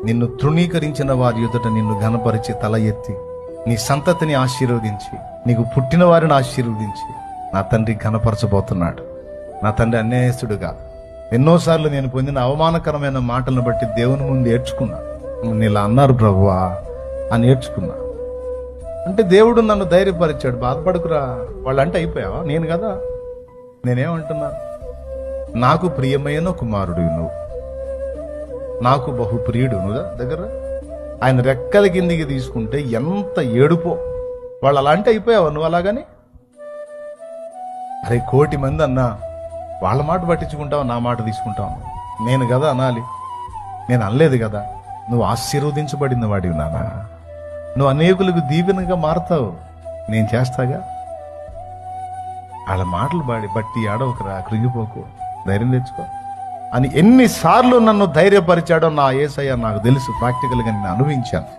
నిన్ను తృణీకరించిన వారి ఎదుట నిన్ను ఘనపరిచి తల ఎత్తి నీ సంతతిని ఆశీర్వదించి నీకు పుట్టిన వారిని ఆశీర్వదించి నా తండ్రి ఘనపరచబోతున్నాడు. నా తండ్రి అన్యాయస్తుడుగా ఎన్నోసార్లు నేను పొందిన అవమానకరమైన మాటలను బట్టి దేవుని ముందు ఏడ్చుకున్నా. నీలా అన్నారు ప్రభువా అని ఏడ్చుకున్నా. అంటే దేవుడు నన్ను ధైర్యపరిచాడు. బాధపడుకురా, వాళ్ళంటే అయిపోయావా? నేను కదా. నేనేమంటున్నా, నాకు ప్రియమైన కుమారుడు నువ్వు, నాకు బహుప్రియుడు నువ్వు దగ్గర. ఆయన రెక్కల కిందికి తీసుకుంటే ఎంత ఏడుపో. వాళ్ళు అలా అంటే అయిపోయావా నువ్వు? అలాగని అరే 1,000,000 మంది అన్నా వాళ్ళ మాట పట్టించుకుంటావు, నా మాట తీసుకుంటావు. నేను కదా అనాలి, నేను అనలేదు కదా. నువ్వు ఆశీర్వదించబడిన వాడివి నాన్న, నువ్వు అనేకులకు దీవెనగా మారతావు, నేను చేస్తాగా. వాళ్ళ మాటలు బట్టి ఆడవకరా, కృంగిపోకు, ధైర్యం తెచ్చుకో అని ఎన్నిసార్లు నన్ను ధైర్యపరిచాడో నా యేసయ్య నాకు తెలుసు. ప్రాక్టికల్గా నేను అనుభవించాను.